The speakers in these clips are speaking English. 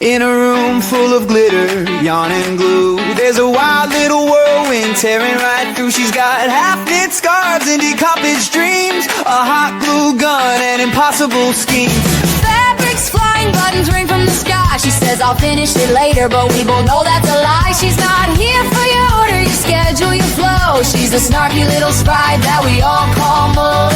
In a room full of glitter, yarn and glue, there's a wild little whirlwind tearing right through. She's got half-knit scarves and decomposed dreams, a hot glue gun and impossible schemes. Fabrics flying, buttons ring from the sky. She says I'll finish it later, but we both know that's a lie. She's not here for your order, your schedule, your flow. She's the snarky little sprite that we all call Mo.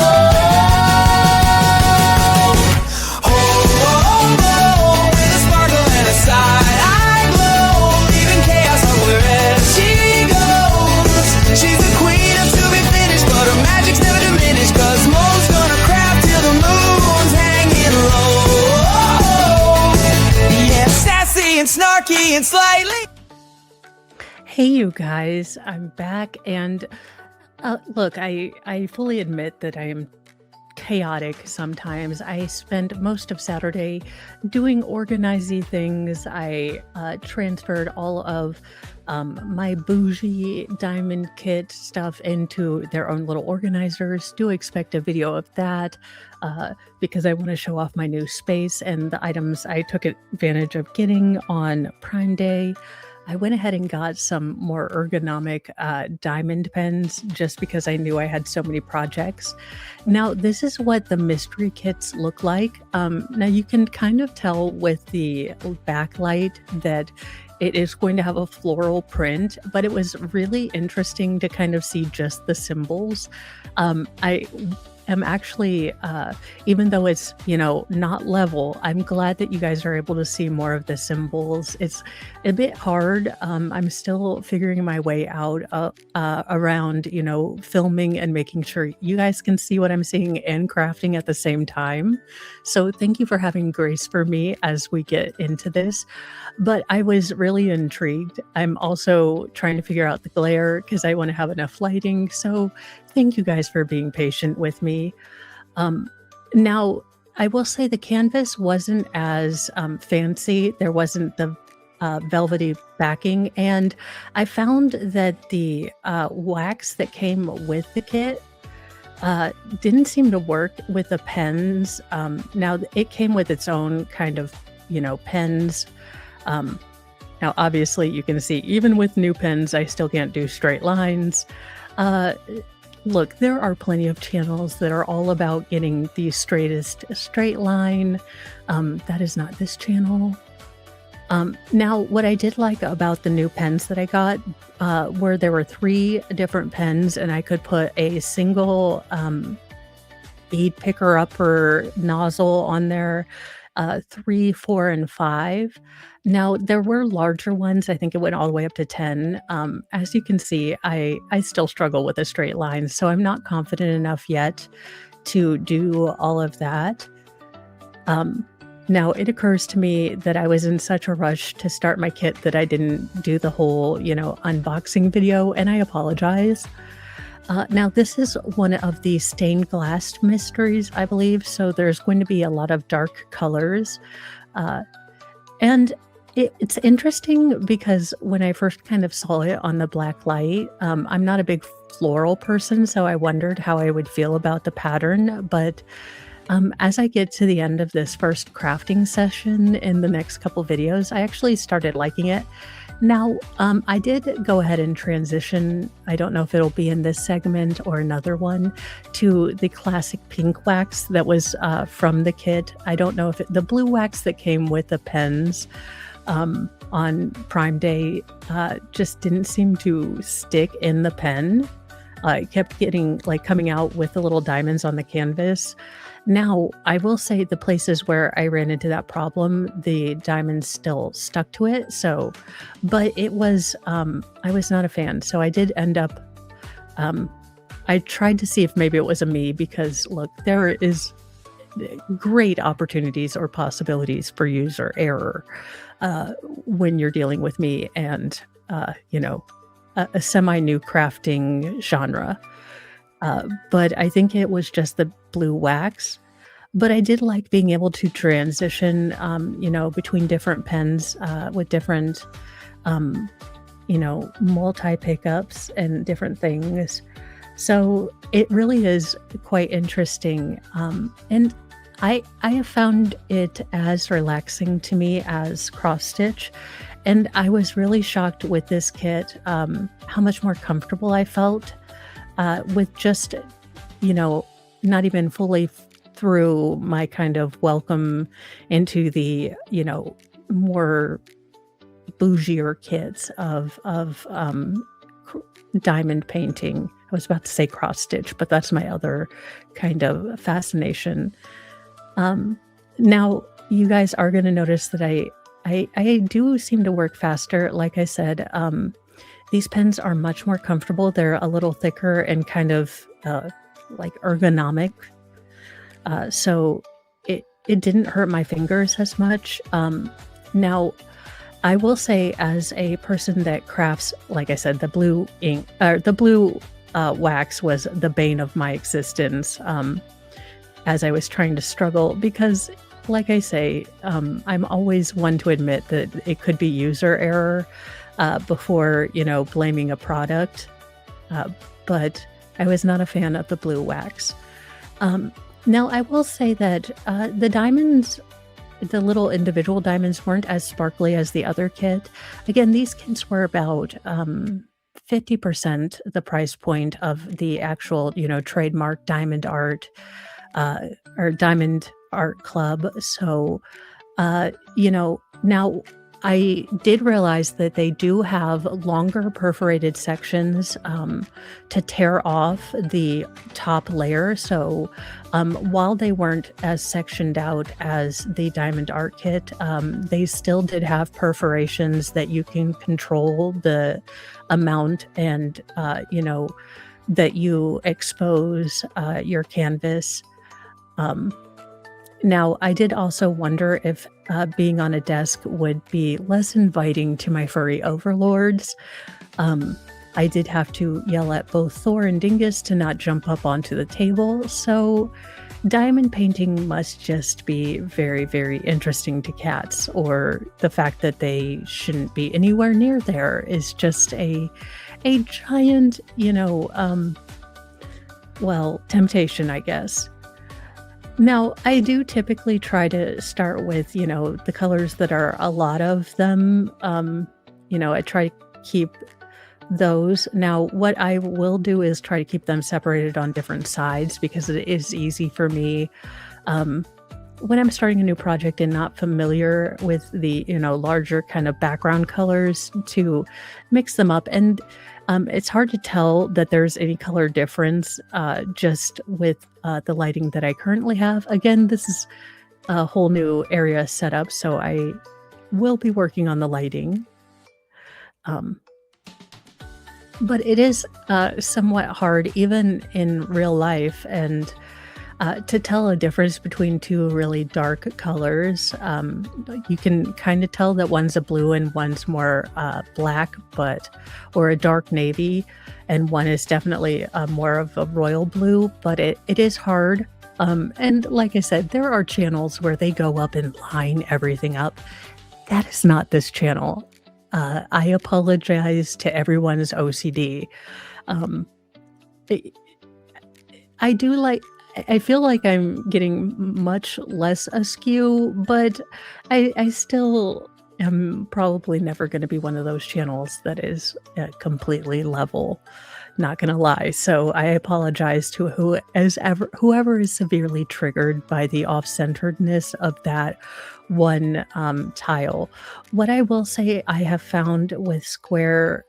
I glow, leaving chaos wherever she goes. She's the queen of to be finished, but her magic's never diminished, 'cause Mo's gonna craft till the moon's hanging low. Yeah, sassy and snarky and slightly. Hey, you guys, I'm back, and look, I fully admit that I am chaotic sometimes. I spent most of Saturday doing organizing things. I transferred all of my bougie diamond kit stuff into their own little organizers. Do expect a video of that because I want to show off my new space and the items I took advantage of getting on Prime Day. I went ahead and got some more ergonomic diamond pens just because I knew I had so many projects. Now, this is what the mystery kits look like. Now, you can kind of tell with the backlight that it is going to have a floral print, but it was really interesting to kind of see just the symbols. I am actually, even though it's, not level, I'm glad that you guys are able to see more of the symbols. It's a bit hard. I'm still figuring my way out around, filming and making sure you guys can see what I'm seeing and crafting at the same time. So thank you for having grace for me as we get into this. But I was really intrigued. I'm also trying to figure out the glare because I want to have enough lighting. So thank you guys for being patient with me. Now, I will say the canvas wasn't as fancy. There wasn't the velvety backing. And I found that the wax that came with the kit didn't seem to work with the pens. Now, it came with its own kind of, pens. Now, obviously, you can see even with new pens, I still can't do straight lines. Look, there are plenty of channels that are all about getting the straightest straight line. That is not this channel. Now, what I did like about the new pens that I got were there were 3 different pens, and I could put a single bead picker-upper nozzle on there, 3, 4, and 5. Now, there were larger ones. I think it went all the way up to 10. As you can see, I still struggle with a straight line, so I'm not confident enough yet to do all of that. Now, it occurs to me that I was in such a rush to start my kit that I didn't do the whole, unboxing video, and I apologize. Now, this is one of the stained glass mysteries, I believe, so there's going to be a lot of dark colors. And it's interesting because when I first kind of saw it on the black light, I'm not a big floral person, so I wondered how I would feel about the pattern. But as I get to the end of this first crafting session in the next couple videos, I actually started liking it. Now, I did go ahead and transition, I don't know if it'll be in this segment or another one, to the classic pink wax that was from the kit. I don't know if the blue wax that came with the pens on Prime Day just didn't seem to stick in the pen. It kept getting, coming out with the little diamonds on the canvas. Now, I will say the places where I ran into that problem, the diamonds still stuck to it. So, but it was, I was not a fan. So I did end up, I tried to see if maybe it was a me because look, there is great opportunities or possibilities for user error when you're dealing with me and, a semi-new crafting genre. But I think it was just the blue wax. But I did like being able to transition, between different pens with different, multi-pickups and different things. So it really is quite interesting. And I have found it as relaxing to me as cross stitch, and I was really shocked with this kit, how much more comfortable I felt, with just, you know, not even fully through my kind of welcome into the, more bougier kits of cr diamond painting. I was about to say cross stitch, but that's my other kind of fascination. Um, Now you guys are gonna notice that I do seem to work faster. Like I said, these pens are much more comfortable. They're a little thicker and kind of, like ergonomic. So it didn't hurt my fingers as much. Now I will say, as a person that crafts, like I said, the blue ink or the blue wax was the bane of my existence. As I was trying to struggle because, like I say, I'm always one to admit that it could be user error before, blaming a product. Uh, but I was not a fan of the blue wax. Um, Now, I will say that the diamonds, the little individual diamonds, weren't as sparkly as the other kit. Again, these kits were about 50% the price point of the actual, trademark diamond art uh, or Diamond Art Club. So, now I did realize that they do have longer perforated sections to tear off the top layer. So, while they weren't as sectioned out as the Diamond Art Kit, they still did have perforations that you can control the amount and, that you expose your canvas. Um, Now, I did also wonder if being on a desk would be less inviting to my furry overlords. Um, I did have to yell at both Thor and Dingus to not jump up onto the table, so diamond painting must just be very, very interesting to cats, or the fact that they shouldn't be anywhere near there is just a giant, well, temptation, I guess. Now, I do typically try to start with, the colors that are a lot of them. I try to keep those. Now, what I will do is try to keep them separated on different sides because it is easy for me. Um, when I'm starting a new project and not familiar with the, larger kind of background colors, to mix them up. And it's hard to tell that there's any color difference just with the lighting that I currently have. Again, this is a whole new area set up, so I will be working on the lighting. Um, but it is somewhat hard, even in real life, and to tell a difference between two really dark colors. You can kind of tell that one's a blue and one's more black, or a dark navy, and one is definitely more of a royal blue, but it is hard. And like I said, there are channels where they go up and line everything up. That is not this channel. I apologize to everyone's OCD. Um, I I do like I feel like I'm getting much less askew, but I still am probably never gonna be one of those channels that is, completely level, not gonna lie. So I apologize to whoever is severely triggered by the off-centeredness of that one, tile. What I will say I have found with square,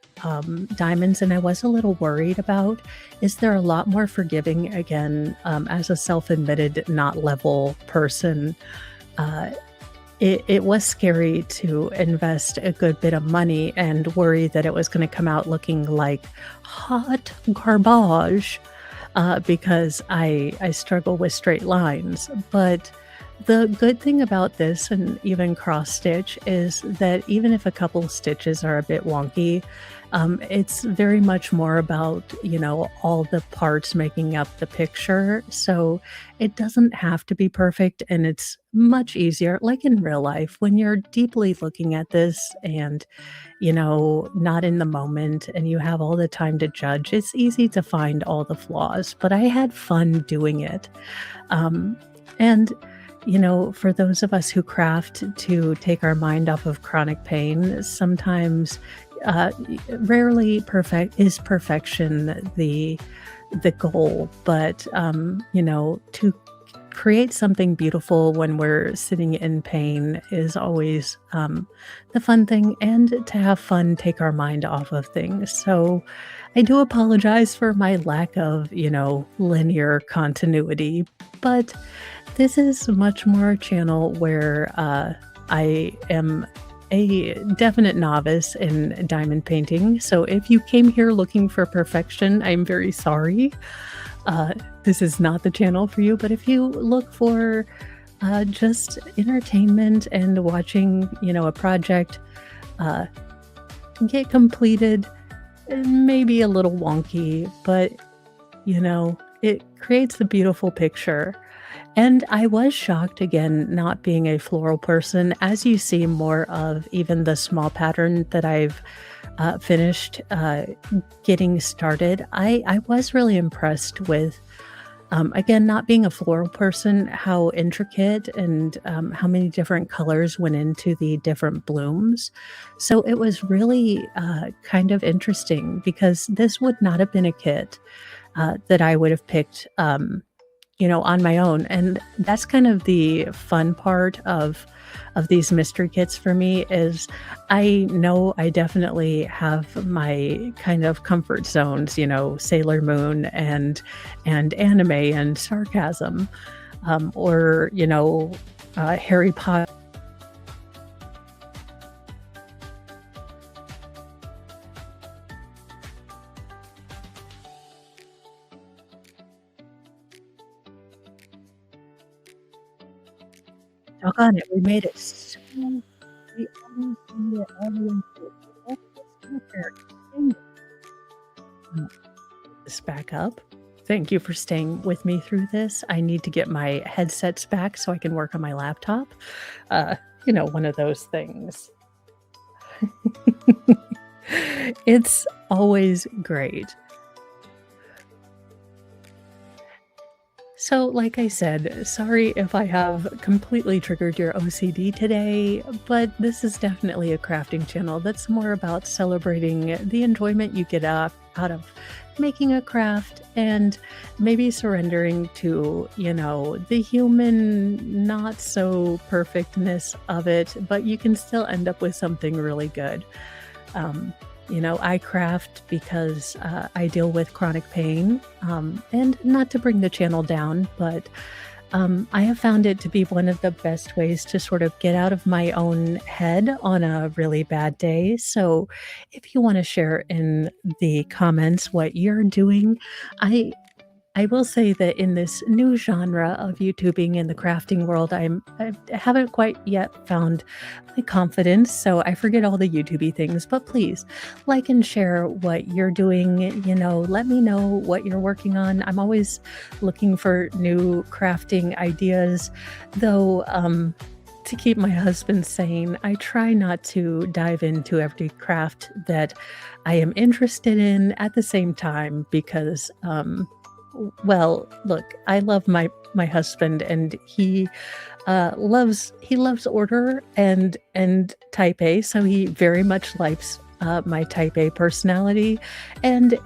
diamonds, and I was a little worried about, is they're a lot more forgiving. Again, as a self-admitted not level person, uh, it was scary to invest a good bit of money and worry that it was gonna come out looking like hot garbage, because I struggle with straight lines. But the good thing about this, and even cross stitch, is that even if a couple stitches are a bit wonky, it's very much more about, all the parts making up the picture. So it doesn't have to be perfect, and it's much easier, like in real life, when you're deeply looking at this and, not in the moment and you have all the time to judge, it's easy to find all the flaws. But I had fun doing it. And for those of us who craft to take our mind off of chronic pain, sometimes, rarely perfection the goal, but to create something beautiful when we're sitting in pain is always the fun thing, and to have fun take our mind off of things. So I do apologize for my lack of, linear continuity, but this is much more a channel where I am a definite novice in diamond painting. So if you came here looking for perfection, I'm very sorry. This is not the channel for you, but if you look for just entertainment and watching, a project get completed, maybe a little wonky, but it creates a beautiful picture. And I was shocked again, not being a floral person, as you see more of even the small pattern that I've finished getting started. I was really impressed with, again, not being a floral person, how intricate and how many different colors went into the different blooms. So it was really kind of interesting, because this would not have been a kit that I would have picked, on my own. And that's kind of the fun part of these mystery kits for me, is I know I definitely have my kind of comfort zones, Sailor Moon and anime and sarcasm, or Harry Potter. Doggone it, we made it so we almost made it all the way through. Let's go there. Dang it. Put this back up. Thank you for staying with me through this. I need to get my headsets back so I can work on my laptop. One of those things. It's always great. So, like I said, sorry if I have completely triggered your OCD today, but this is definitely a crafting channel that's more about celebrating the enjoyment you get out of making a craft, and maybe surrendering to, the human not so perfectness of it, but you can still end up with something really good. I craft because I deal with chronic pain, and not to bring the channel down, but I have found it to be one of the best ways to sort of get out of my own head on a really bad day. So if you want to share in the comments what you're doing, I will say that in this new genre of YouTubing in the crafting world, I haven't quite yet found my confidence, so I forget all the YouTubey things. But please like and share what you're doing. Let me know what you're working on. I'm always looking for new crafting ideas, though. To keep my husband sane, I try not to dive into every craft that I am interested in at the same time, because well, look, I love my husband, and he loves order and type A, so he very much likes my type A personality, and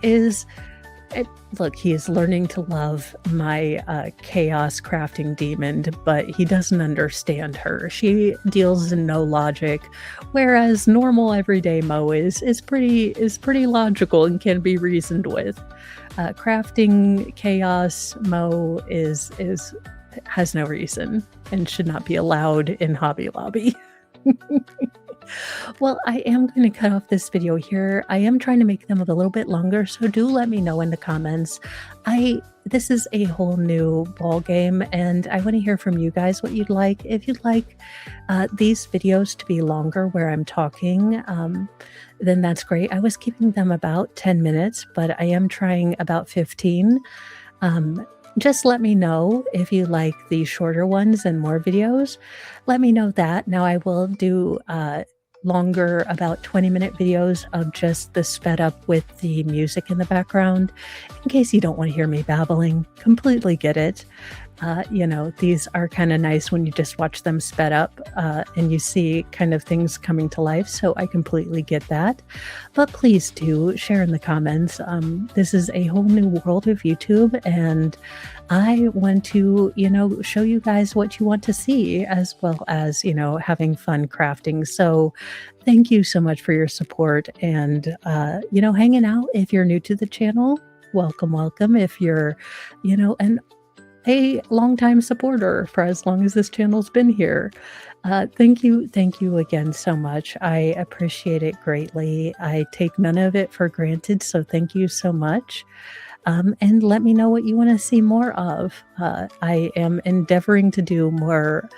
look, he is learning to love my chaos crafting demon, but he doesn't understand her. She deals in no logic, whereas normal everyday Mo is pretty logical and can be reasoned with. Crafting chaos Mo has no reason and should not be allowed in Hobby Lobby. Well, I am going to cut off this video here. I am trying to make them a little bit longer, so do let me know in the comments. This is a whole new ball game, and I want to hear from you guys what you'd like. If you'd like these videos to be longer where I'm talking, then that's great. I was keeping them about 10 minutes, but I am trying about 15. Just let me know if you like the shorter ones and more videos. Let me know that. Now I will do longer, about 20-minute videos of just the sped up with the music in the background, in case you don't want to hear me babbling. Completely get it. These are kind of nice when you just watch them sped up and you see kind of things coming to life. So I completely get that. But please do share in the comments. This is a whole new world of YouTube, and I want to, show you guys what you want to see, as well as, having fun crafting. So thank you so much for your support and, hanging out. If you're new to the channel, welcome, welcome. If you're, an a longtime supporter for as long as this channel's been here. Thank you again so much. I appreciate it greatly. I take none of it for granted, so thank you so much. And let me know what you want to see more of. I am endeavoring to do more,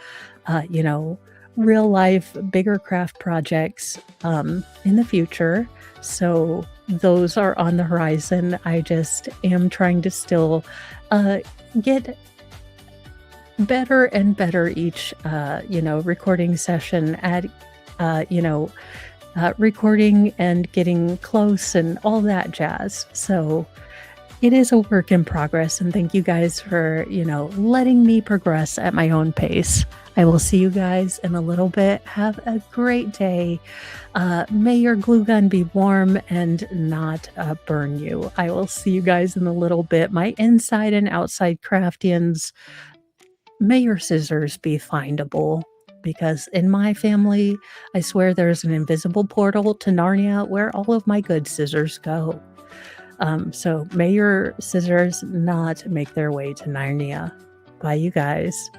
real life, bigger craft projects in the future. So those are on the horizon. I just am trying to still get better and better each, recording session at, recording and getting close and all that jazz. So it is a work in progress, and thank you guys for, letting me progress at my own pace. I will see you guys in a little bit. Have a great day. May your glue gun be warm and not burn you. I will see you guys in a little bit. My inside and outside craftians, may your scissors be findable. Because in my family, I swear there's an invisible portal to Narnia where all of my good scissors go. So may your scissors not make their way to Narnia. Bye, you guys.